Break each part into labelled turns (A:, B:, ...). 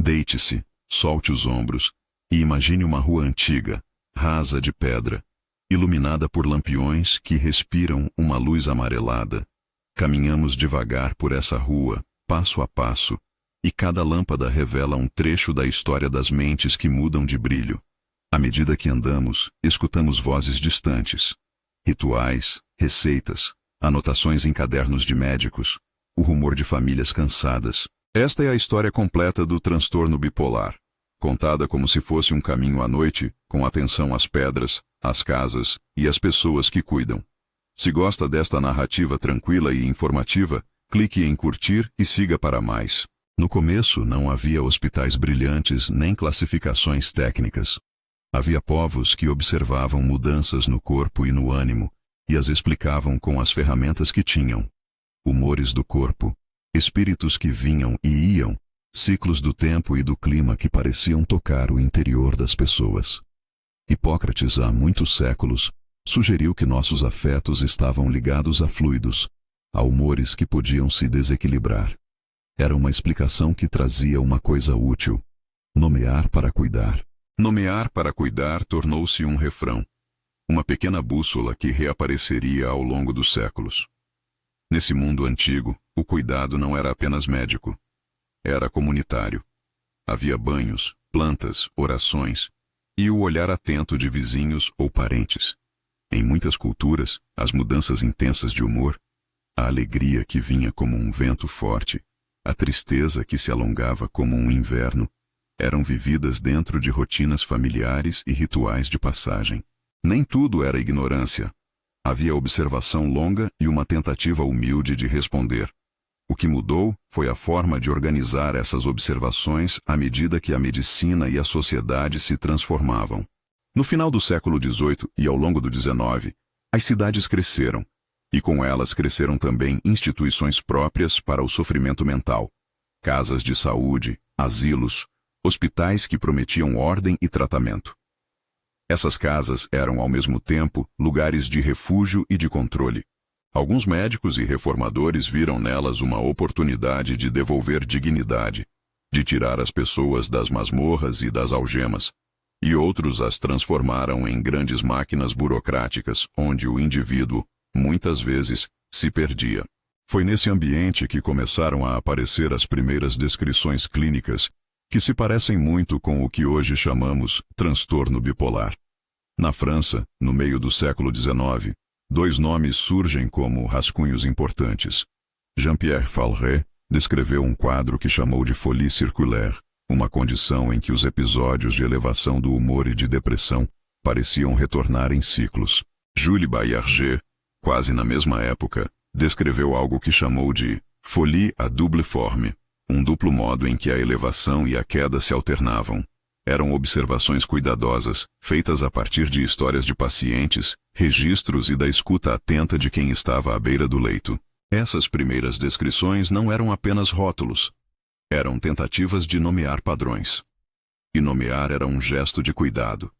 A: Deite-se, solte os ombros, e imagine uma rua antiga, rasa de pedra, iluminada por lampiões que respiram uma luz amarelada. Caminhamos devagar por essa rua, passo a passo, e cada lâmpada revela um trecho da história das mentes que mudam de brilho. À medida que andamos, escutamos vozes distantes. Rituais, receitas, anotações em cadernos de médicos, o rumor de famílias cansadas. Esta é a história completa do transtorno bipolar, contada como se fosse um caminho à noite, com atenção às pedras, às casas e às pessoas que cuidam. Se gosta desta narrativa tranquila e informativa, clique em curtir e siga para mais. No começo não havia hospitais brilhantes nem classificações técnicas. Havia povos que observavam mudanças no corpo e no ânimo, e as explicavam com as ferramentas que tinham. Humores do corpo, espíritos que vinham e iam, ciclos do tempo e do clima que pareciam tocar o interior das pessoas. Hipócrates, há muitos séculos, sugeriu que nossos afetos estavam ligados a fluidos, a humores que podiam se desequilibrar. Era uma explicação que trazia uma coisa útil: nomear para cuidar. Nomear para cuidar tornou-se um refrão, uma pequena bússola que reapareceria ao longo dos séculos. Nesse mundo antigo, o cuidado não era apenas médico. Era comunitário. Havia banhos, plantas, orações e o olhar atento de vizinhos ou parentes. Em muitas culturas, as mudanças intensas de humor, a alegria que vinha como um vento forte, a tristeza que se alongava como um inverno, eram vividas dentro de rotinas familiares e rituais de passagem. Nem tudo era ignorância. Havia observação longa e uma tentativa humilde de responder. O que mudou foi a forma de organizar essas observações à medida que a medicina e a sociedade se transformavam. No final do século XVIII e ao longo do XIX, as cidades cresceram, e com elas cresceram também instituições próprias para o sofrimento mental, casas de saúde, asilos, hospitais que prometiam ordem e tratamento. Essas casas eram, ao mesmo tempo, lugares de refúgio e de controle. Alguns médicos e reformadores viram nelas uma oportunidade de devolver dignidade, de tirar as pessoas das masmorras e das algemas, e outros as transformaram em grandes máquinas burocráticas, onde o indivíduo, muitas vezes, se perdia. Foi nesse ambiente que começaram a aparecer as primeiras descrições clínicas, que se parecem muito com o que hoje chamamos transtorno bipolar. Na França, no meio do século XIX, dois nomes surgem como rascunhos importantes. Jean-Pierre Falret descreveu um quadro que chamou de folie circulaire, uma condição em que os episódios de elevação do humor e de depressão pareciam retornar em ciclos. Jules Baillarger, quase na mesma época, descreveu algo que chamou de folie à double forme, um duplo modo em que a elevação e a queda se alternavam. Eram observações cuidadosas, feitas a partir de histórias de pacientes, registros e da escuta atenta de quem estava à beira do leito. Essas primeiras descrições não eram apenas rótulos. Eram tentativas de nomear padrões. E nomear era um gesto de cuidado.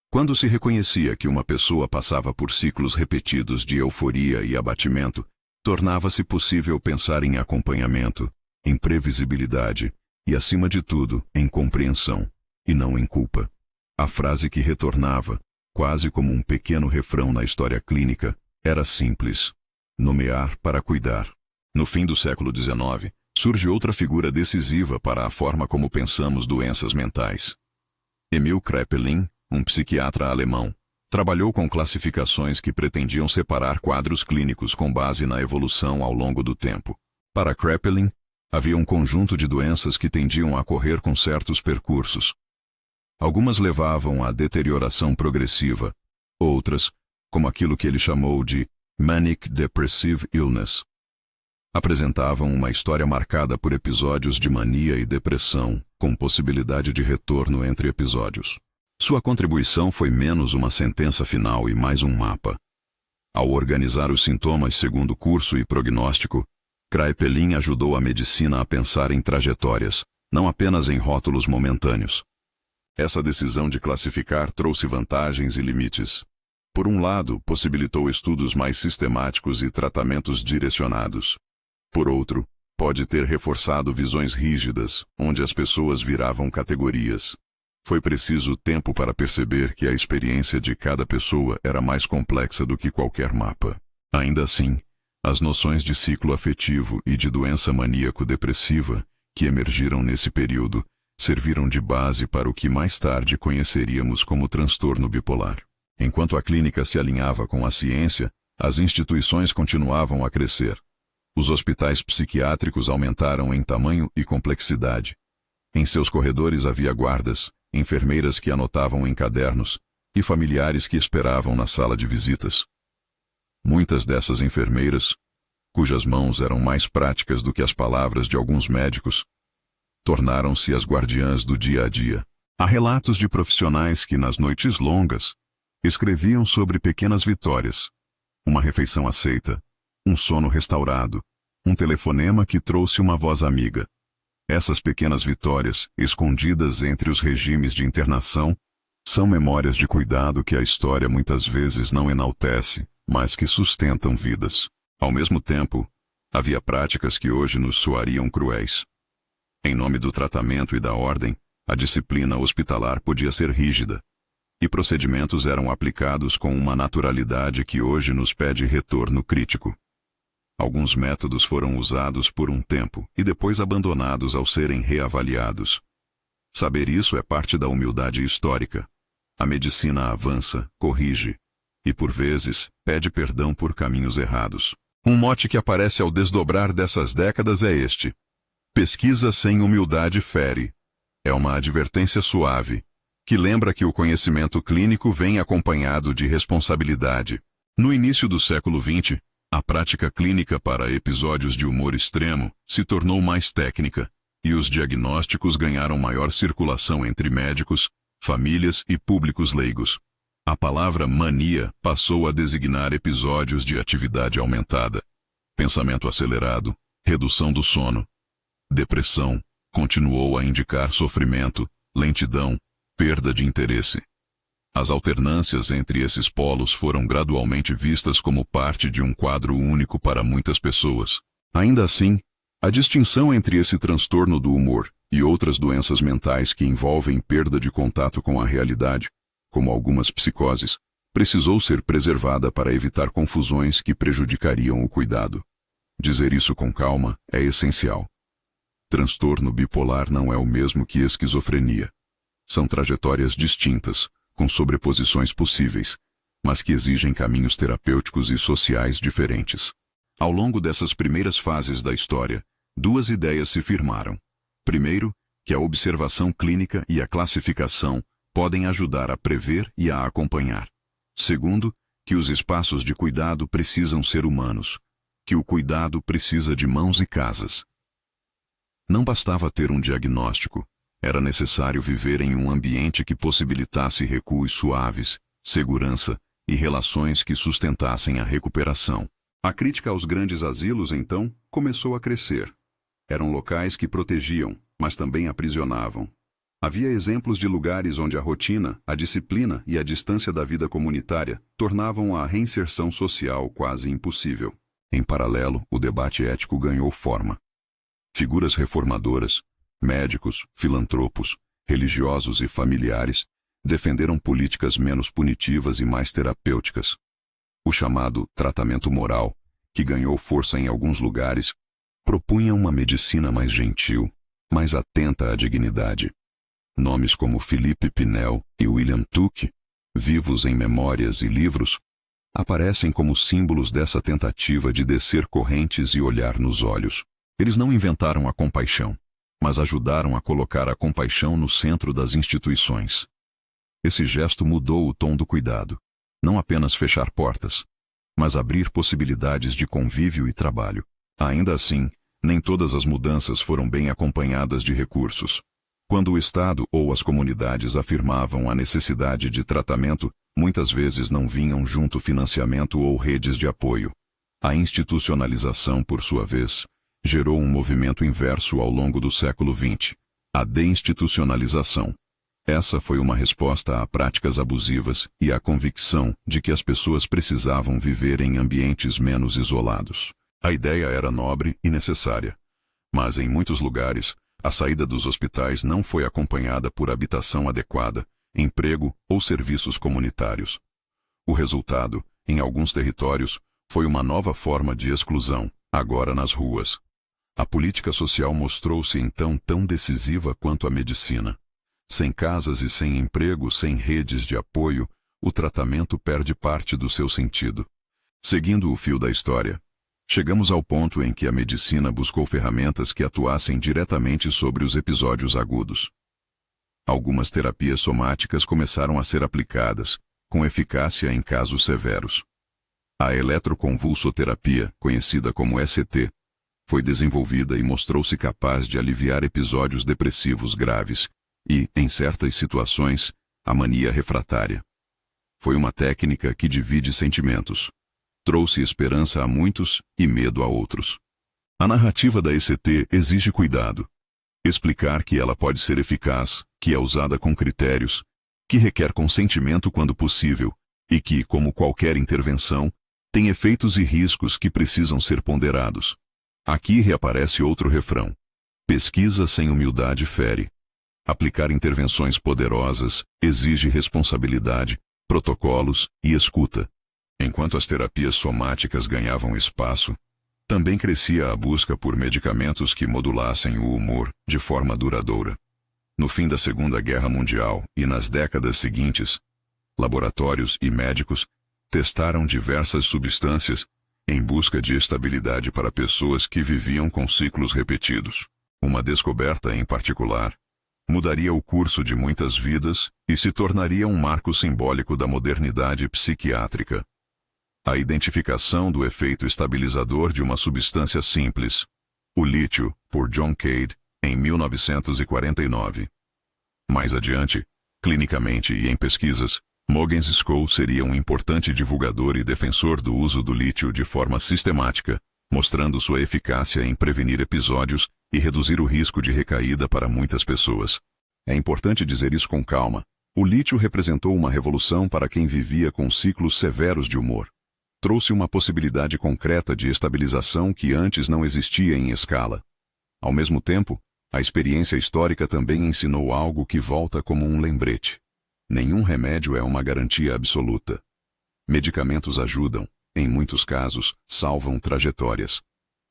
A: Quando se reconhecia que uma pessoa passava por ciclos repetidos de euforia e abatimento, tornava-se possível pensar em acompanhamento, em previsibilidade e, acima de tudo, em compreensão, e não em culpa. A frase que retornava, quase como um pequeno refrão na história clínica, era simples: nomear para cuidar. No fim do século XIX, surge outra figura decisiva para a forma como pensamos doenças mentais. Emil Kraepelin, um psiquiatra alemão, trabalhou com classificações que pretendiam separar quadros clínicos com base na evolução ao longo do tempo. Para Kraepelin, havia um conjunto de doenças que tendiam a correr com certos percursos. Algumas levavam à deterioração progressiva, outras, como aquilo que ele chamou de Manic Depressive Illness, apresentavam uma história marcada por episódios de mania e depressão, com possibilidade de retorno entre episódios. Sua contribuição foi menos uma sentença final e mais um mapa. Ao organizar os sintomas segundo curso e prognóstico, Kraepelin ajudou a medicina a pensar em trajetórias, não apenas em rótulos momentâneos. Essa decisão de classificar trouxe vantagens e limites. Por um lado, possibilitou estudos mais sistemáticos e tratamentos direcionados. Por outro, pode ter reforçado visões rígidas, onde as pessoas viravam categorias. Foi preciso tempo para perceber que a experiência de cada pessoa era mais complexa do que qualquer mapa. Ainda assim, as noções de ciclo afetivo e de doença maníaco-depressiva, que emergiram nesse período, serviram de base para o que mais tarde conheceríamos como transtorno bipolar. Enquanto a clínica se alinhava com a ciência, as instituições continuavam a crescer. Os hospitais psiquiátricos aumentaram em tamanho e complexidade. Em seus corredores havia guardas, enfermeiras que anotavam em cadernos e familiares que esperavam na sala de visitas. Muitas dessas enfermeiras, cujas mãos eram mais práticas do que as palavras de alguns médicos, tornaram-se as guardiãs do dia a dia. Há relatos de profissionais que, nas noites longas, escreviam sobre pequenas vitórias: uma refeição aceita, um sono restaurado, um telefonema que trouxe uma voz amiga. Essas pequenas vitórias, escondidas entre os regimes de internação, são memórias de cuidado que a história muitas vezes não enaltece, mas que sustentam vidas. Ao mesmo tempo, havia práticas que hoje nos soariam cruéis. Em nome do tratamento e da ordem, a disciplina hospitalar podia ser rígida, e procedimentos eram aplicados com uma naturalidade que hoje nos pede retorno crítico. Alguns métodos foram usados por um tempo e depois abandonados ao serem reavaliados. Saber isso é parte da humildade histórica. A medicina avança, corrige, e por vezes pede perdão por caminhos errados. Um mote que aparece ao desdobrar dessas décadas é este: pesquisa sem humildade fere. É uma advertência suave, que lembra que o conhecimento clínico vem acompanhado de responsabilidade. No início do século XX, a prática clínica para episódios de humor extremo se tornou mais técnica, e os diagnósticos ganharam maior circulação entre médicos, famílias e públicos leigos. A palavra mania passou a designar episódios de atividade aumentada, pensamento acelerado, redução do sono. Depressão continuou a indicar sofrimento, lentidão, perda de interesse. As alternâncias entre esses polos foram gradualmente vistas como parte de um quadro único para muitas pessoas. Ainda assim, a distinção entre esse transtorno do humor e outras doenças mentais que envolvem perda de contato com a realidade, como algumas psicoses, precisou ser preservada para evitar confusões que prejudicariam o cuidado. Dizer isso com calma é essencial. Transtorno bipolar não é o mesmo que esquizofrenia. São trajetórias distintas, com sobreposições possíveis, mas que exigem caminhos terapêuticos e sociais diferentes. Ao longo dessas primeiras fases da história, duas ideias se firmaram. Primeiro, que a observação clínica e a classificação podem ajudar a prever e a acompanhar. Segundo, que os espaços de cuidado precisam ser humanos, que o cuidado precisa de mãos e casas. Não bastava ter um diagnóstico, era necessário viver em um ambiente que possibilitasse recuos suaves, segurança e relações que sustentassem a recuperação. A crítica aos grandes asilos, então, começou a crescer. Eram locais que protegiam, mas também aprisionavam. Havia exemplos de lugares onde a rotina, a disciplina e a distância da vida comunitária tornavam a reinserção social quase impossível. Em paralelo, o debate ético ganhou forma. Figuras reformadoras, médicos, filantropos, religiosos e familiares defenderam políticas menos punitivas e mais terapêuticas. O chamado tratamento moral, que ganhou força em alguns lugares, propunha uma medicina mais gentil, mais atenta à dignidade. Nomes como Philippe Pinel e William Tuke, vivos em memórias e livros, aparecem como símbolos dessa tentativa de descer correntes e olhar nos olhos. Eles não inventaram a compaixão, mas ajudaram a colocar a compaixão no centro das instituições. Esse gesto mudou o tom do cuidado, não apenas fechar portas, mas abrir possibilidades de convívio e trabalho. Ainda assim, nem todas as mudanças foram bem acompanhadas de recursos. Quando o Estado ou as comunidades afirmavam a necessidade de tratamento, muitas vezes não vinham junto financiamento ou redes de apoio. A institucionalização, por sua vez, gerou um movimento inverso ao longo do século XX, a deinstitucionalização. Essa foi uma resposta a práticas abusivas e à convicção de que as pessoas precisavam viver em ambientes menos isolados. A ideia era nobre e necessária, Mas em muitos lugares, a saída dos hospitais não foi acompanhada por habitação adequada, emprego ou serviços comunitários. O resultado, em alguns territórios, foi uma nova forma de exclusão, agora nas ruas. A política social mostrou-se então tão decisiva quanto a medicina. Sem casas e sem emprego, sem redes de apoio, o tratamento perde parte do seu sentido. Seguindo o fio da história, chegamos ao ponto em que a medicina buscou ferramentas que atuassem diretamente sobre os episódios agudos. Algumas terapias somáticas começaram a ser aplicadas, com eficácia em casos severos. A eletroconvulsoterapia, conhecida como ECT, foi desenvolvida e mostrou-se capaz de aliviar episódios depressivos graves e, em certas situações, a mania refratária. Foi uma técnica que divide sentimentos. Trouxe esperança a muitos e medo a outros. A narrativa da ECT exige cuidado. Explicar que ela pode ser eficaz, que é usada com critérios, que requer consentimento quando possível e que, como qualquer intervenção, tem efeitos e riscos que precisam ser ponderados. Aqui reaparece outro refrão. Pesquisa sem humildade fere. Aplicar intervenções poderosas exige responsabilidade, protocolos e escuta. Enquanto as terapias somáticas ganhavam espaço, também crescia a busca por medicamentos que modulassem o humor de forma duradoura. No fim da Segunda Guerra Mundial e nas décadas seguintes, laboratórios e médicos testaram diversas substâncias em busca de estabilidade para pessoas que viviam com ciclos repetidos. Uma descoberta, em particular, mudaria o curso de muitas vidas e se tornaria um marco simbólico da modernidade psiquiátrica. A identificação do efeito estabilizador de uma substância simples, o lítio, por John Cade, em 1949. Mais adiante, clinicamente e em pesquisas, Mogens Scholl seria um importante divulgador e defensor do uso do lítio de forma sistemática, mostrando sua eficácia em prevenir episódios e reduzir o risco de recaída para muitas pessoas. É importante dizer isso com calma. O lítio representou uma revolução para quem vivia com ciclos severos de humor. Trouxe uma possibilidade concreta de estabilização que antes não existia em escala. Ao mesmo tempo, a experiência histórica também ensinou algo que volta como um lembrete. Nenhum remédio é uma garantia absoluta. Medicamentos ajudam, em muitos casos, salvam trajetórias.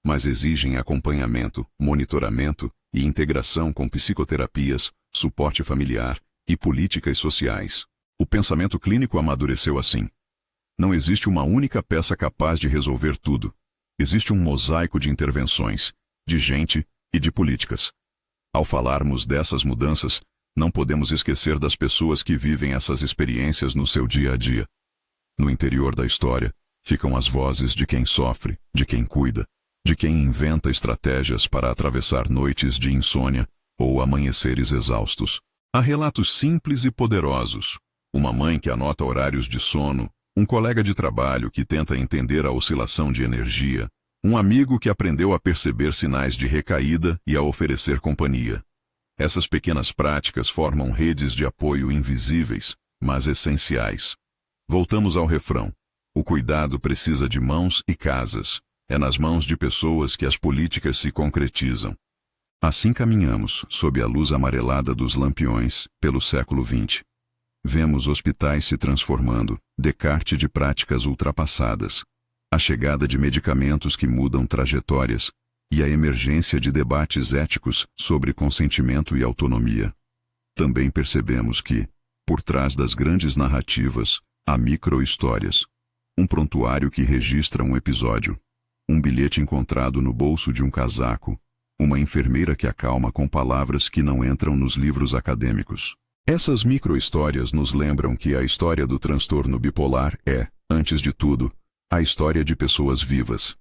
A: Mas exigem acompanhamento, monitoramento e integração com psicoterapias, suporte familiar e políticas sociais. O pensamento clínico amadureceu assim. Não existe uma única peça capaz de resolver tudo. Existe um mosaico de intervenções, de gente e de políticas. Ao falarmos dessas mudanças, não podemos esquecer das pessoas que vivem essas experiências no seu dia a dia. No interior da história, ficam as vozes de quem sofre, de quem cuida, de quem inventa estratégias para atravessar noites de insônia ou amanheceres exaustos. Há relatos simples e poderosos. Uma mãe que anota horários de sono, um colega de trabalho que tenta entender a oscilação de energia, um amigo que aprendeu a perceber sinais de recaída e a oferecer companhia. Essas pequenas práticas formam redes de apoio invisíveis, mas essenciais. Voltamos ao refrão. O cuidado precisa de mãos e casas. É nas mãos de pessoas que as políticas se concretizam. Assim caminhamos, sob a luz amarelada dos lampiões, pelo século XX. Vemos hospitais se transformando, descarte de práticas ultrapassadas, a chegada de medicamentos que mudam trajetórias, e a emergência de debates éticos sobre consentimento e autonomia. Também percebemos que, por trás das grandes narrativas, há micro-histórias. Um prontuário que registra um episódio, um bilhete encontrado no bolso de um casaco, uma enfermeira que acalma com palavras que não entram nos livros acadêmicos. Essas micro-histórias nos lembram que a história do transtorno bipolar é, antes de tudo, a história de pessoas vivas.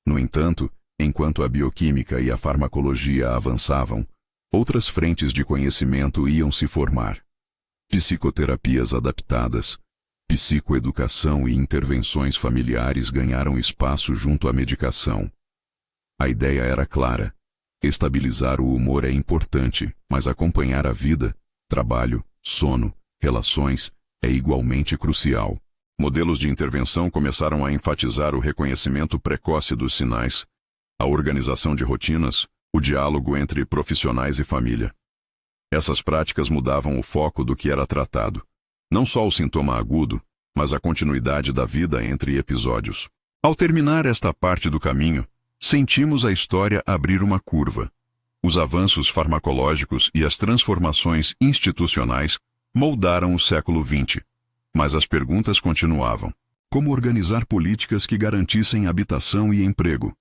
A: No entanto, enquanto a bioquímica e a farmacologia avançavam, outras frentes de conhecimento iam se formar. Psicoterapias adaptadas, psicoeducação e intervenções familiares ganharam espaço junto à medicação. A ideia era clara. Estabilizar o humor é importante, mas acompanhar a vida, trabalho, sono, relações, é igualmente crucial. Modelos de intervenção começaram a enfatizar o reconhecimento precoce dos sinais, a organização de rotinas, o diálogo entre profissionais e família. Essas práticas mudavam o foco do que era tratado. Não só o sintoma agudo, mas a continuidade da vida entre episódios. Ao terminar esta parte do caminho, sentimos a história abrir uma curva. Os avanços farmacológicos e as transformações institucionais moldaram o século XX. Mas as perguntas continuavam. Como organizar políticas que garantissem habitação e emprego?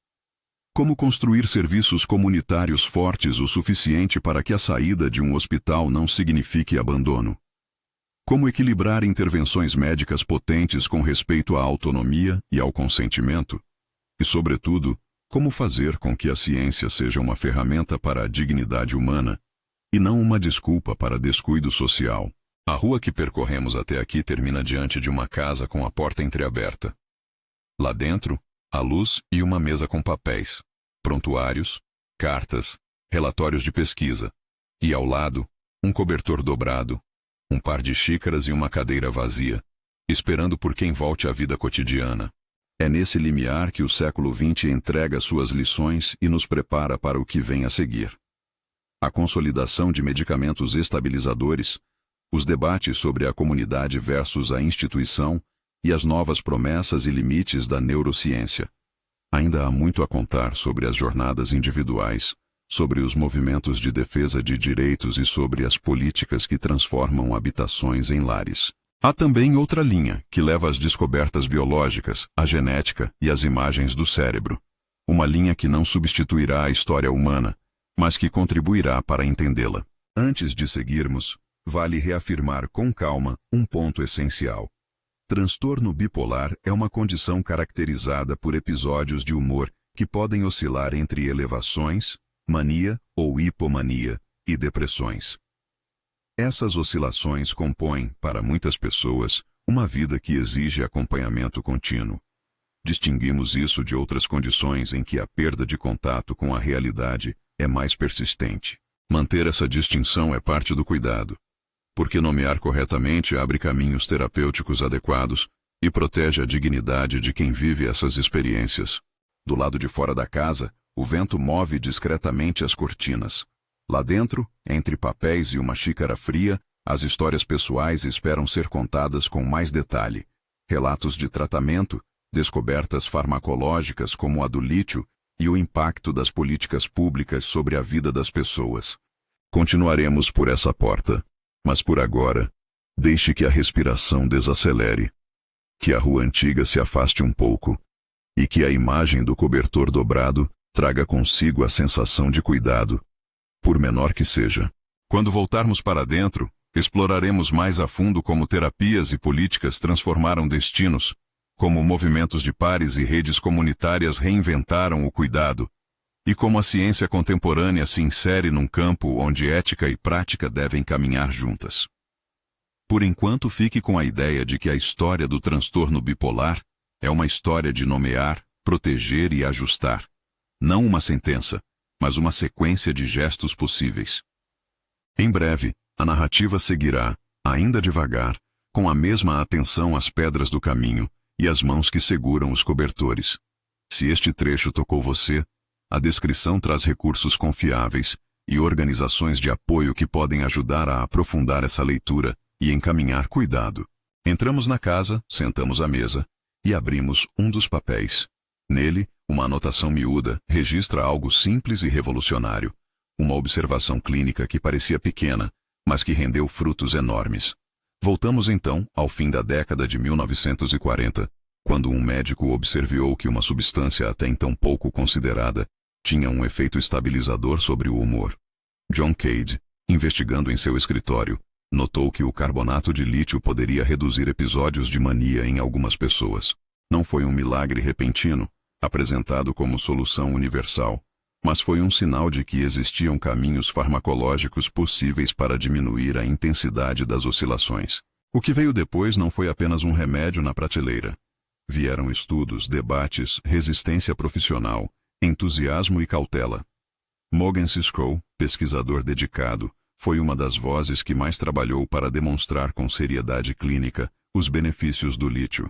A: Como construir serviços comunitários fortes o suficiente para que a saída de um hospital não signifique abandono? Como equilibrar intervenções médicas potentes com respeito à autonomia e ao consentimento? E, sobretudo, como fazer com que a ciência seja uma ferramenta para a dignidade humana e não uma desculpa para descuido social? A rua que percorremos até aqui termina diante de uma casa com a porta entreaberta. Lá dentro, a luz e uma mesa com papéis, prontuários, cartas, relatórios de pesquisa. E ao lado, um cobertor dobrado, um par de xícaras e uma cadeira vazia, esperando por quem volte à vida cotidiana. É nesse limiar que o século XX entrega suas lições e nos prepara para o que vem a seguir. A consolidação de medicamentos estabilizadores, os debates sobre a comunidade versus a instituição e as novas promessas e limites da neurociência. Ainda há muito a contar sobre as jornadas individuais, sobre os movimentos de defesa de direitos e sobre as políticas que transformam habitações em lares. Há também outra linha, que leva às descobertas biológicas, à genética e às imagens do cérebro. Uma linha que não substituirá a história humana, mas que contribuirá para entendê-la. Antes de seguirmos, vale reafirmar com calma um ponto essencial. Transtorno bipolar é uma condição caracterizada por episódios de humor que podem oscilar entre elevações, mania ou hipomania, e depressões. Essas oscilações compõem, para muitas pessoas, uma vida que exige acompanhamento contínuo. Distinguimos isso de outras condições em que a perda de contato com a realidade é mais persistente. Manter essa distinção é parte do cuidado, porque nomear corretamente abre caminhos terapêuticos adequados e protege a dignidade de quem vive essas experiências. Do lado de fora da casa, o vento move discretamente as cortinas. Lá dentro, entre papéis e uma xícara fria, as histórias pessoais esperam ser contadas com mais detalhe. Relatos de tratamento, descobertas farmacológicas como a do lítio e o impacto das políticas públicas sobre a vida das pessoas. Continuaremos por essa porta. Mas por agora, deixe que a respiração desacelere, que a rua antiga se afaste um pouco, e que a imagem do cobertor dobrado traga consigo a sensação de cuidado, por menor que seja. Quando voltarmos para dentro, exploraremos mais a fundo como terapias e políticas transformaram destinos, como movimentos de pares e redes comunitárias reinventaram o cuidado, e como a ciência contemporânea se insere num campo onde ética e prática devem caminhar juntas. Por enquanto, fique com a ideia de que a história do transtorno bipolar é uma história de nomear, proteger e ajustar. Não uma sentença, mas uma sequência de gestos possíveis. Em breve, a narrativa seguirá, ainda devagar, com a mesma atenção às pedras do caminho e às mãos que seguram os cobertores. Se este trecho tocou você, a descrição traz recursos confiáveis e organizações de apoio que podem ajudar a aprofundar essa leitura e encaminhar cuidado. Entramos na casa, sentamos à mesa e abrimos um dos papéis. Nele, uma anotação miúda registra algo simples e revolucionário. Uma observação clínica que parecia pequena, mas que rendeu frutos enormes. Voltamos então ao fim da década de 1940, quando um médico observou que uma substância até então pouco considerada tinha um efeito estabilizador sobre o humor. John Cade, investigando em seu escritório, notou que o carbonato de lítio poderia reduzir episódios de mania em algumas pessoas. Não foi um milagre repentino, apresentado como solução universal, mas foi um sinal de que existiam caminhos farmacológicos possíveis para diminuir a intensidade das oscilações. O que veio depois não foi apenas um remédio na prateleira. Vieram estudos, debates, resistência profissional, entusiasmo e cautela. Mogen Siskov, pesquisador dedicado, foi uma das vozes que mais trabalhou para demonstrar com seriedade clínica os benefícios do lítio.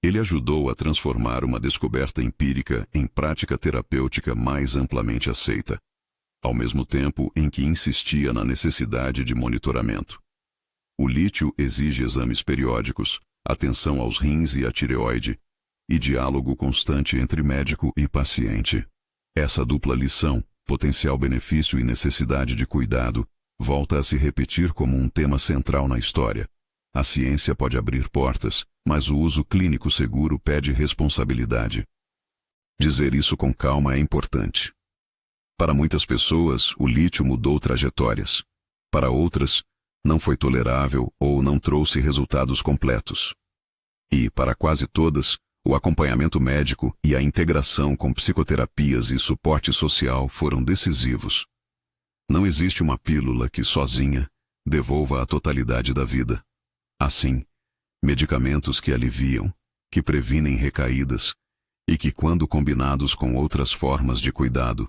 A: Ele ajudou a transformar uma descoberta empírica em prática terapêutica mais amplamente aceita. ao mesmo tempo em que insistia na necessidade de monitoramento. O lítio exige exames periódicos, atenção aos rins e à tireoide, e diálogo constante entre médico e paciente. Essa dupla lição, potencial benefício e necessidade de cuidado, volta a se repetir como um tema central na história. A ciência pode abrir portas, mas o uso clínico seguro pede responsabilidade. Dizer isso com calma é importante. Para muitas pessoas, o lítio mudou trajetórias. Para outras, não foi tolerável ou não trouxe resultados completos. E, para quase todas, o acompanhamento médico e a integração com psicoterapias e suporte social foram decisivos. Não existe uma pílula que, sozinha, devolva a totalidade da vida. Assim, medicamentos que aliviam, que previnem recaídas e que, quando combinados com outras formas de cuidado,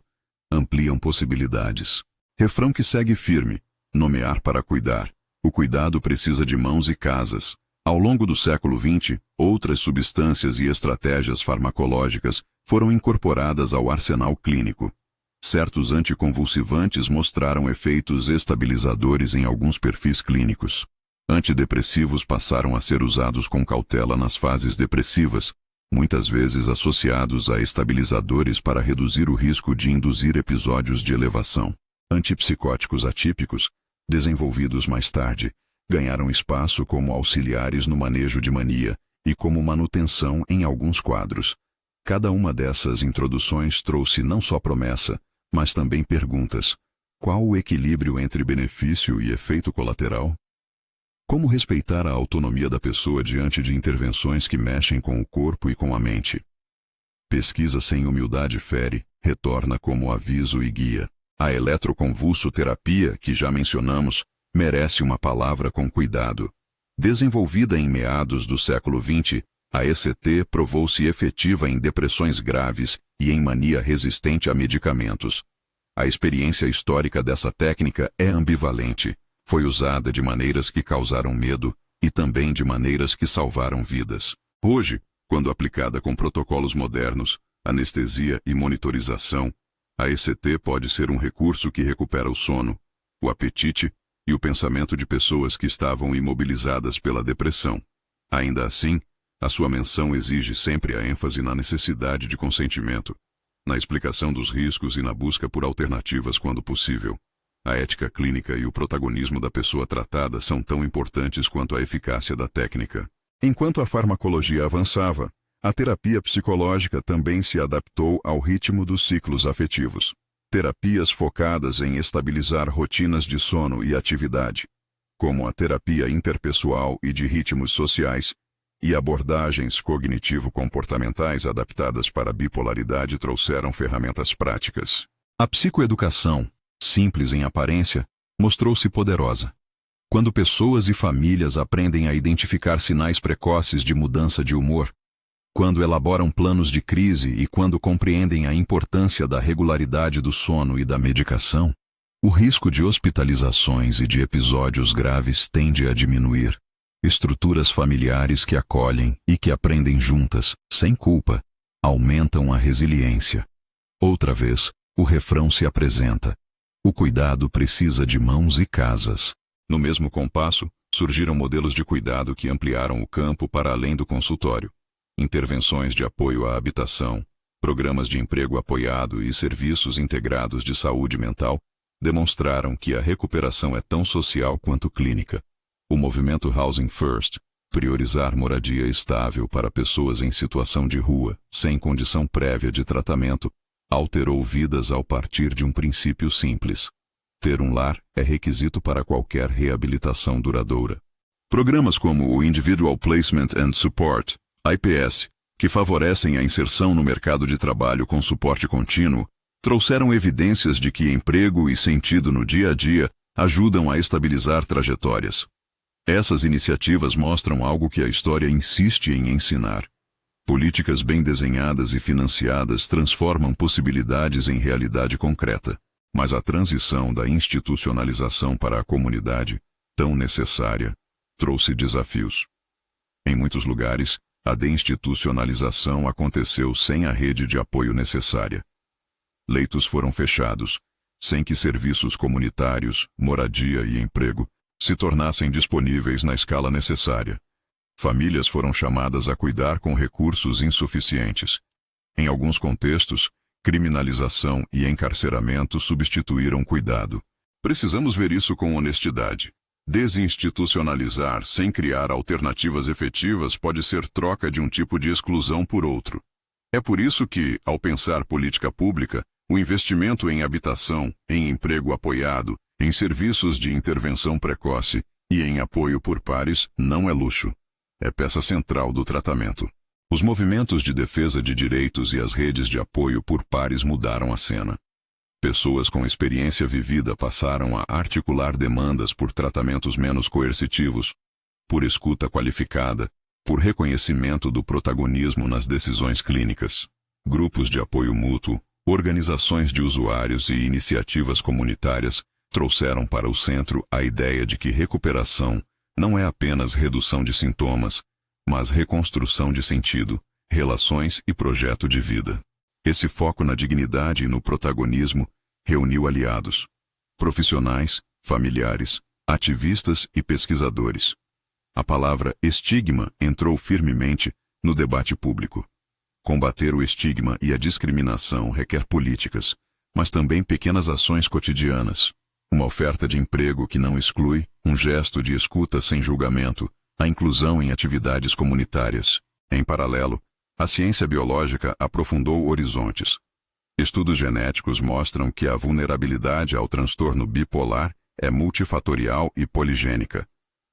A: ampliam possibilidades. Refrão que segue firme: nomear para cuidar. O cuidado precisa de mãos e casas. Ao longo do século XX, outras substâncias e estratégias farmacológicas foram incorporadas ao arsenal clínico. Certos anticonvulsivantes mostraram efeitos estabilizadores em alguns perfis clínicos. Antidepressivos passaram a ser usados com cautela nas fases depressivas, muitas vezes associados a estabilizadores para reduzir o risco de induzir episódios de elevação. Antipsicóticos atípicos, desenvolvidos mais tarde, ganharam espaço como auxiliares no manejo de mania e como manutenção em alguns quadros. Cada uma dessas introduções trouxe não só promessa, mas também perguntas. Qual o equilíbrio entre benefício e efeito colateral? Como respeitar a autonomia da pessoa diante de intervenções que mexem com o corpo e com a mente? Pesquisa sem humildade fere, retorna como aviso e guia. A eletroconvulsoterapia, que já mencionamos, merece uma palavra com cuidado. Desenvolvida em meados do século XX, a ECT provou-se efetiva em depressões graves e em mania resistente a medicamentos. A experiência histórica dessa técnica é ambivalente. Foi usada de maneiras que causaram medo e também de maneiras que salvaram vidas. Hoje, quando aplicada com protocolos modernos, anestesia e monitorização, a ECT pode ser um recurso que recupera o sono, o apetite e o pensamento de pessoas que estavam imobilizadas pela depressão. Ainda assim, a sua menção exige sempre a ênfase na necessidade de consentimento, na explicação dos riscos e na busca por alternativas quando possível. A ética clínica e o protagonismo da pessoa tratada são tão importantes quanto a eficácia da técnica. Enquanto a farmacologia avançava, a terapia psicológica também se adaptou ao ritmo dos ciclos afetivos. Terapias focadas em estabilizar rotinas de sono e atividade, como a terapia interpessoal e de ritmos sociais, e abordagens cognitivo-comportamentais adaptadas para a bipolaridade trouxeram ferramentas práticas. A psicoeducação, simples em aparência, mostrou-se poderosa. Quando pessoas e famílias aprendem a identificar sinais precoces de mudança de humor, quando elaboram planos de crise e quando compreendem a importância da regularidade do sono e da medicação, o risco de hospitalizações e de episódios graves tende a diminuir. Estruturas familiares que acolhem e que aprendem juntas, sem culpa, aumentam a resiliência. Outra vez, o refrão se apresenta. O cuidado precisa de mãos e casas. No mesmo compasso, surgiram modelos de cuidado que ampliaram o campo para além do consultório. Intervenções de apoio à habitação, programas de emprego apoiado e serviços integrados de saúde mental demonstraram que a recuperação é tão social quanto clínica. O movimento Housing First, priorizar moradia estável para pessoas em situação de rua, sem condição prévia de tratamento, alterou vidas ao partir de um princípio simples. Ter um lar é requisito para qualquer reabilitação duradoura. Programas como o Individual Placement and Support, IPS, que favorecem a inserção no mercado de trabalho com suporte contínuo, trouxeram evidências de que emprego e sentido no dia a dia ajudam a estabilizar trajetórias. Essas iniciativas mostram algo que a história insiste em ensinar. Políticas bem desenhadas e financiadas transformam possibilidades em realidade concreta, mas a transição da institucionalização para a comunidade, tão necessária, trouxe desafios. Em muitos lugares, a deinstitucionalização aconteceu sem a rede de apoio necessária. Leitos foram fechados, sem que serviços comunitários, moradia e emprego se tornassem disponíveis na escala necessária. Famílias foram chamadas a cuidar com recursos insuficientes. Em alguns contextos, criminalização e encarceramento substituíram cuidado. Precisamos ver isso com honestidade. Desinstitucionalizar sem criar alternativas efetivas pode ser troca de um tipo de exclusão por outro. É por isso que, ao pensar política pública, o investimento em habitação, em emprego apoiado, em serviços de intervenção precoce e em apoio por pares não é luxo. É peça central do tratamento. Os movimentos de defesa de direitos e as redes de apoio por pares mudaram a cena. Pessoas com experiência vivida passaram a articular demandas por tratamentos menos coercitivos, por escuta qualificada, por reconhecimento do protagonismo nas decisões clínicas. Grupos de apoio mútuo, organizações de usuários e iniciativas comunitárias trouxeram para o centro a ideia de que recuperação não é apenas redução de sintomas, mas reconstrução de sentido, relações e projeto de vida. Esse foco na dignidade e no protagonismo reuniu aliados, profissionais, familiares, ativistas e pesquisadores. A palavra estigma entrou firmemente no debate público. Combater o estigma e a discriminação requer políticas, mas também pequenas ações cotidianas. Uma oferta de emprego que não exclui, um gesto de escuta sem julgamento, a inclusão em atividades comunitárias. Em paralelo, a ciência biológica aprofundou horizontes. Estudos genéticos mostram que a vulnerabilidade ao transtorno bipolar é multifatorial e poligênica.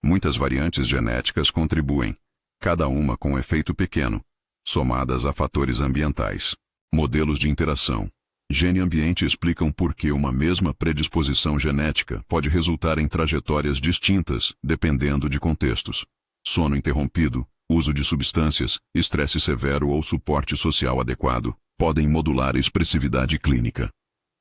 A: Muitas variantes genéticas contribuem, cada uma com um efeito pequeno, somadas a fatores ambientais. Modelos de interação. Gene e ambiente explicam por que uma mesma predisposição genética pode resultar em trajetórias distintas, dependendo de contextos. Sono interrompido, uso de substâncias, estresse severo ou suporte social adequado podem modular a expressividade clínica.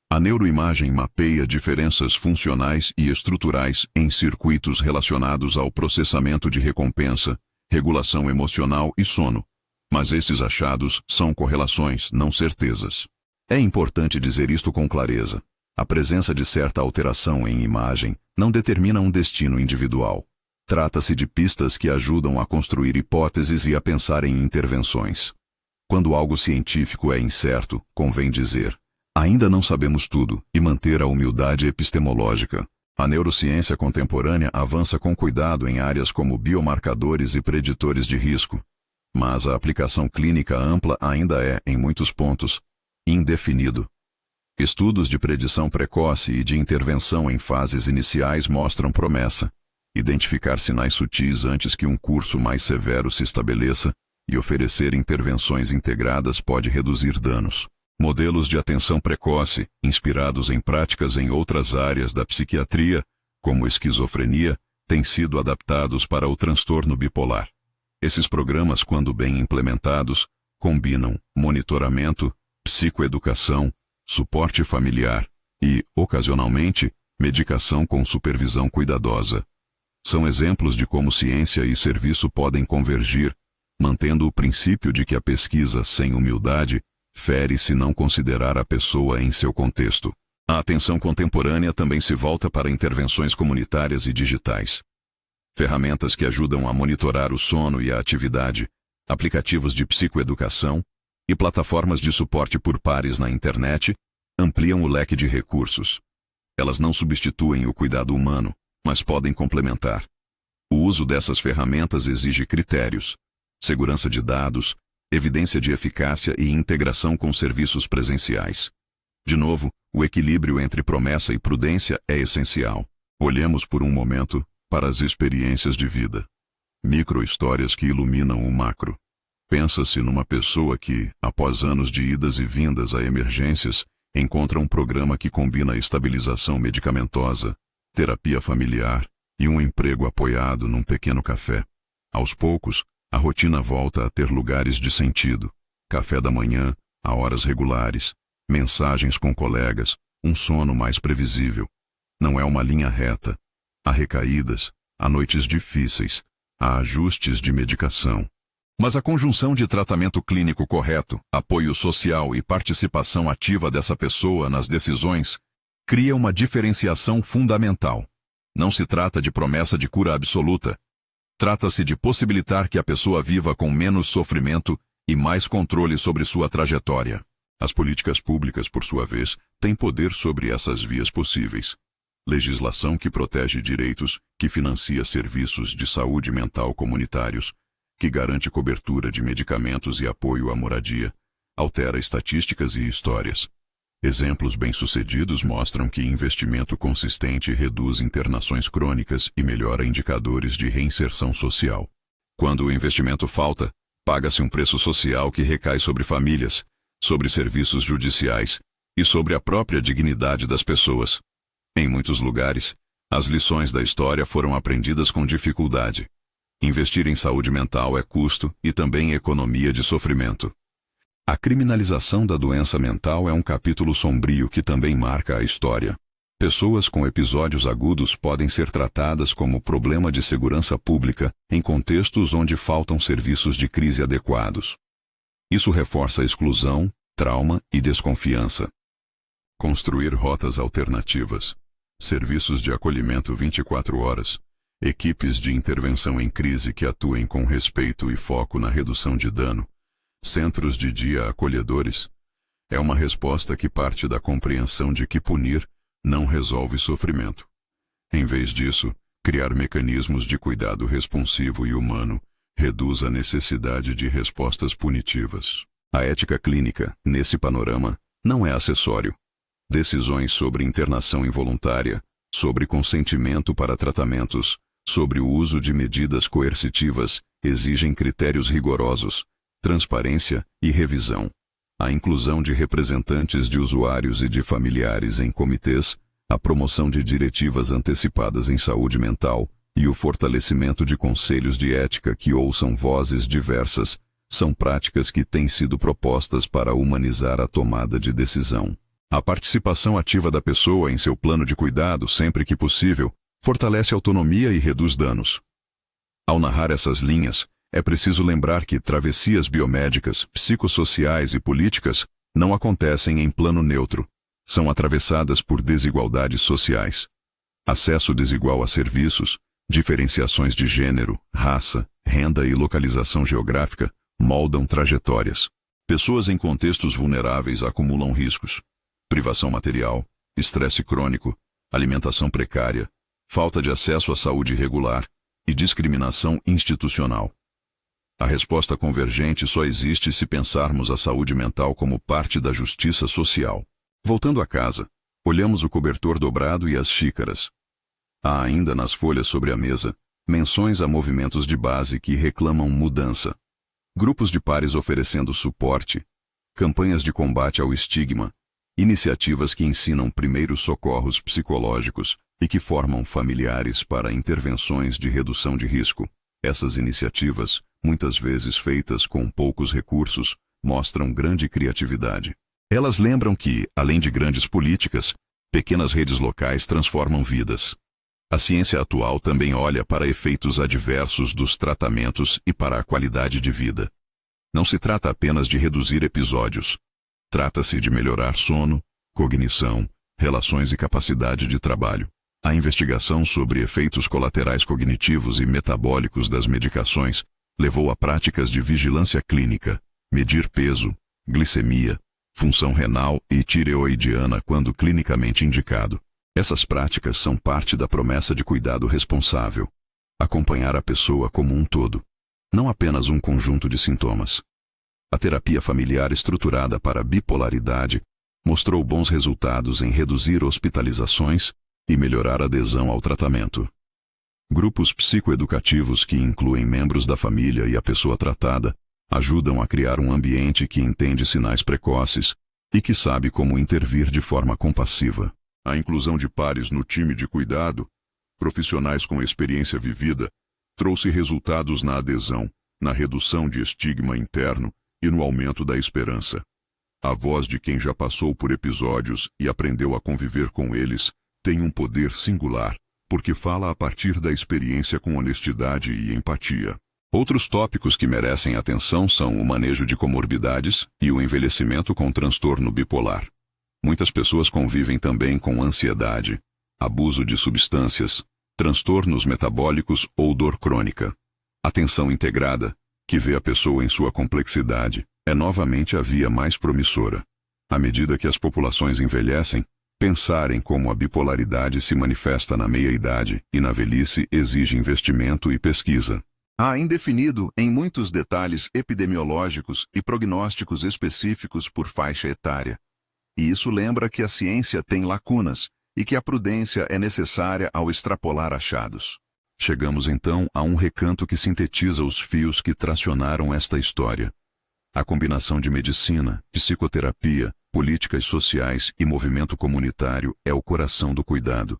A: A neuroimagem mapeia diferenças funcionais e estruturais em circuitos relacionados ao processamento de recompensa, regulação emocional e sono. Mas esses achados são correlações, não certezas. É importante dizer isto com clareza. A presença de certa alteração em imagem não determina um destino individual. Trata-se de pistas que ajudam a construir hipóteses e a pensar em intervenções. Quando algo científico é incerto, convém dizer: ainda não sabemos tudo, e manter a humildade epistemológica. A neurociência contemporânea avança com cuidado em áreas como biomarcadores e preditores de risco. Mas a aplicação clínica ampla ainda é, em muitos pontos, indefinido. Estudos de predição precoce e de intervenção em fases iniciais mostram promessa. Identificar sinais sutis antes que um curso mais severo se estabeleça e oferecer intervenções integradas pode reduzir danos. Modelos de atenção precoce, inspirados em práticas em outras áreas da psiquiatria, como esquizofrenia, têm sido adaptados para o transtorno bipolar. Esses programas, quando bem implementados, combinam monitoramento, psicoeducação, suporte familiar e, ocasionalmente, medicação com supervisão cuidadosa. São exemplos de como ciência e serviço podem convergir, mantendo o princípio de que a pesquisa sem humildade fere se não considerar a pessoa em seu contexto. A atenção contemporânea também se volta para intervenções comunitárias e digitais. Ferramentas que ajudam a monitorar o sono e a atividade, aplicativos de psicoeducação e plataformas de suporte por pares na internet ampliam o leque de recursos. Elas não substituem o cuidado humano, mas podem complementar. O uso dessas ferramentas exige critérios, segurança de dados, evidência de eficácia e integração com serviços presenciais. De novo, o equilíbrio entre promessa e prudência é essencial. Olhemos por um momento para as experiências de vida. Micro-histórias que iluminam o macro. Pensa-se numa pessoa que, após anos de idas e vindas a emergências, encontra um programa que combina estabilização medicamentosa, terapia familiar e um emprego apoiado num pequeno café. Aos poucos, a rotina volta a ter lugares de sentido. Café da manhã, a horas regulares, mensagens com colegas, um sono mais previsível. Não é uma linha reta. Há recaídas, há noites difíceis, há ajustes de medicação. Mas a conjunção de tratamento clínico correto, apoio social e participação ativa dessa pessoa nas decisões cria uma diferenciação fundamental. Não se trata de promessa de cura absoluta. Trata-se de possibilitar que a pessoa viva com menos sofrimento e mais controle sobre sua trajetória. As políticas públicas, por sua vez, têm poder sobre essas vias possíveis. Legislação que protege direitos, que financia serviços de saúde mental comunitários, que garante cobertura de medicamentos e apoio à moradia, altera estatísticas e histórias. Exemplos bem-sucedidos mostram que investimento consistente reduz internações crônicas e melhora indicadores de reinserção social. Quando o investimento falta, paga-se um preço social que recai sobre famílias, sobre serviços judiciais e sobre a própria dignidade das pessoas. Em muitos lugares, as lições da história foram aprendidas com dificuldade. Investir em saúde mental é custo e também economia de sofrimento. A criminalização da doença mental é um capítulo sombrio que também marca a história. Pessoas com episódios agudos podem ser tratadas como problema de segurança pública em contextos onde faltam serviços de crise adequados. Isso reforça a exclusão, trauma e desconfiança. Construir rotas alternativas, serviços de acolhimento 24 horas, equipes de intervenção em crise que atuem com respeito e foco na redução de dano, centros de dia acolhedores, é uma resposta que parte da compreensão de que punir não resolve sofrimento. Em vez disso, criar mecanismos de cuidado responsivo e humano reduz a necessidade de respostas punitivas. A ética clínica, nesse panorama, não é acessório. Decisões sobre internação involuntária, sobre consentimento para tratamentos, sobre o uso de medidas coercitivas, exigem critérios rigorosos, transparência e revisão. A inclusão de representantes de usuários e de familiares em comitês, a promoção de diretivas antecipadas em saúde mental e o fortalecimento de conselhos de ética que ouçam vozes diversas são práticas que têm sido propostas para humanizar a tomada de decisão. A participação ativa da pessoa em seu plano de cuidado, sempre que possível, fortalece a autonomia e reduz danos. Ao narrar essas linhas, é preciso lembrar que travessias biomédicas, psicossociais e políticas não acontecem em plano neutro. São atravessadas por desigualdades sociais. Acesso desigual a serviços, diferenciações de gênero, raça, renda e localização geográfica moldam trajetórias. Pessoas em contextos vulneráveis acumulam riscos. Privação material, estresse crônico, alimentação precária, falta de acesso à saúde regular e discriminação institucional. A resposta convergente só existe se pensarmos a saúde mental como parte da justiça social. Voltando a casa, olhamos o cobertor dobrado e as xícaras. Há ainda nas folhas sobre a mesa menções a movimentos de base que reclamam mudança. Grupos de pares oferecendo suporte, campanhas de combate ao estigma, iniciativas que ensinam primeiros socorros psicológicos e que formam familiares para intervenções de redução de risco. Essas iniciativas, muitas vezes feitas com poucos recursos, mostram grande criatividade. Elas lembram que, além de grandes políticas, pequenas redes locais transformam vidas. A ciência atual também olha para efeitos adversos dos tratamentos e para a qualidade de vida. Não se trata apenas de reduzir episódios. Trata-se de melhorar sono, cognição, relações e capacidade de trabalho. A investigação sobre efeitos colaterais cognitivos e metabólicos das medicações levou a práticas de vigilância clínica, medir peso, glicemia, função renal e tireoidiana quando clinicamente indicado. Essas práticas são parte da promessa de cuidado responsável. Acompanhar a pessoa como um todo, não apenas um conjunto de sintomas. A terapia familiar estruturada para bipolaridade mostrou bons resultados em reduzir hospitalizações e melhorar a adesão ao tratamento. Grupos psicoeducativos que incluem membros da família e a pessoa tratada ajudam a criar um ambiente que entende sinais precoces e que sabe como intervir de forma compassiva. A inclusão de pares no time de cuidado, profissionais com experiência vivida, trouxe resultados na adesão, na redução de estigma interno e no aumento da esperança. A voz de quem já passou por episódios e aprendeu a conviver com eles tem um poder singular, porque fala a partir da experiência com honestidade e empatia. Outros tópicos que merecem atenção são o manejo de comorbidades e o envelhecimento com transtorno bipolar. Muitas pessoas convivem também com ansiedade, abuso de substâncias, transtornos metabólicos ou dor crônica. Atenção integrada, que vê a pessoa em sua complexidade, é novamente a via mais promissora. À medida que as populações envelhecem, pensar em como a bipolaridade se manifesta na meia-idade e na velhice exige investimento e pesquisa. Há indefinido em muitos detalhes epidemiológicos e prognósticos específicos por faixa etária. E isso lembra que a ciência tem lacunas e que a prudência é necessária ao extrapolar achados. Chegamos então a um recanto que sintetiza os fios que tracionaram esta história. A combinação de medicina, psicoterapia, políticas sociais e movimento comunitário é o coração do cuidado.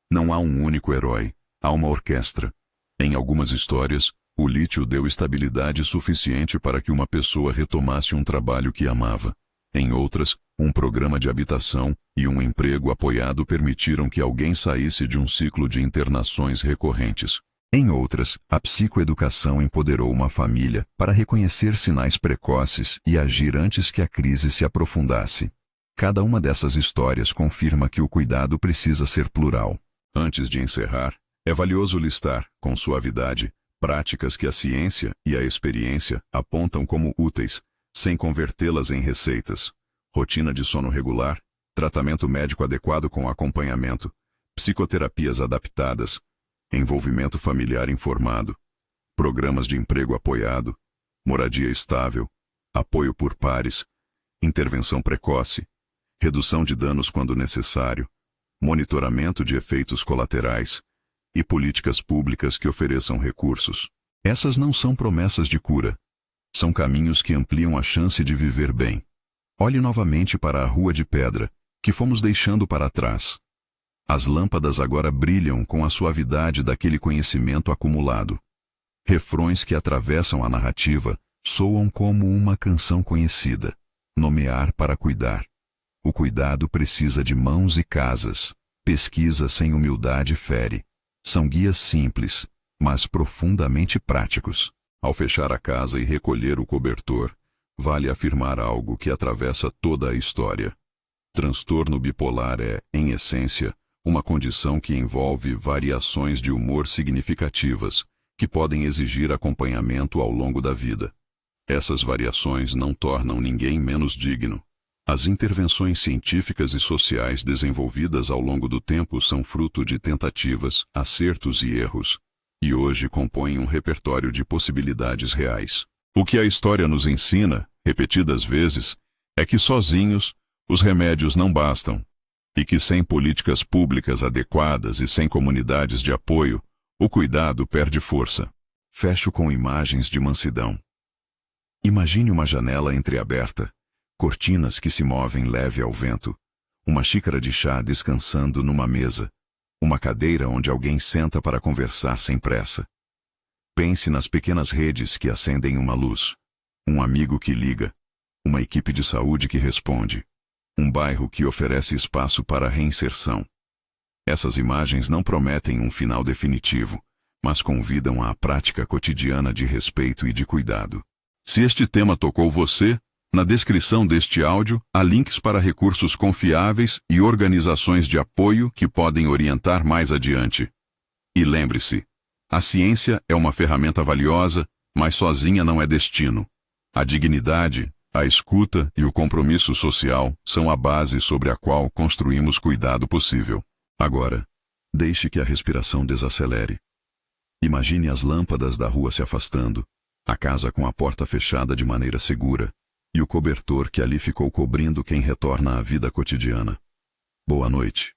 A: Não há um único herói, há uma orquestra. Em algumas histórias, o lítio deu estabilidade suficiente para que uma pessoa retomasse um trabalho que amava. Em outras, um programa de habitação e um emprego apoiado permitiram que alguém saísse de um ciclo de internações recorrentes. Em outras, a psicoeducação empoderou uma família para reconhecer sinais precoces e agir antes que a crise se aprofundasse. Cada uma dessas histórias confirma que o cuidado precisa ser plural. Antes de encerrar, é valioso listar, com suavidade, práticas que a ciência e a experiência apontam como úteis, sem convertê-las em receitas. Rotina de sono regular, tratamento médico adequado com acompanhamento, psicoterapias adaptadas, envolvimento familiar informado, programas de emprego apoiado, moradia estável, apoio por pares, intervenção precoce, redução de danos quando necessário, monitoramento de efeitos colaterais e políticas públicas que ofereçam recursos. Essas não são promessas de cura. São caminhos que ampliam a chance de viver bem. Olhe novamente para a rua de pedra, que fomos deixando para trás. As lâmpadas agora brilham com a suavidade daquele conhecimento acumulado. Refrões que atravessam a narrativa soam como uma canção conhecida. Nomear para cuidar. O cuidado precisa de mãos e casas. Pesquisa sem humildade fere. São guias simples, mas profundamente práticos. Ao fechar a casa e recolher o cobertor, vale afirmar algo que atravessa toda a história. Transtorno bipolar é, em essência, uma condição que envolve variações de humor significativas, que podem exigir acompanhamento ao longo da vida. Essas variações não tornam ninguém menos digno. As intervenções científicas e sociais desenvolvidas ao longo do tempo são fruto de tentativas, acertos e erros, e hoje compõem um repertório de possibilidades reais. O que a história nos ensina, repetidas vezes, é que sozinhos os remédios não bastam, e que sem políticas públicas adequadas e sem comunidades de apoio, o cuidado perde força. Fecho com imagens de mansidão. Imagine uma janela entreaberta, cortinas que se movem leve ao vento, uma xícara de chá descansando numa mesa, uma cadeira onde alguém senta para conversar sem pressa. Pense nas pequenas redes que acendem uma luz, um amigo que liga, uma equipe de saúde que responde, um bairro que oferece espaço para a reinserção. Essas imagens não prometem um final definitivo, mas convidam à prática cotidiana de respeito e de cuidado. Se este tema tocou você, na descrição deste áudio há links para recursos confiáveis e organizações de apoio que podem orientar mais adiante. E lembre-se, a ciência é uma ferramenta valiosa, mas sozinha não é destino. A dignidade, a escuta e o compromisso social são a base sobre a qual construímos cuidado possível. Agora, deixe que a respiração desacelere. Imagine as lâmpadas da rua se afastando, a casa com a porta fechada de maneira segura, e o cobertor que ali ficou cobrindo quem retorna à vida cotidiana. Boa noite.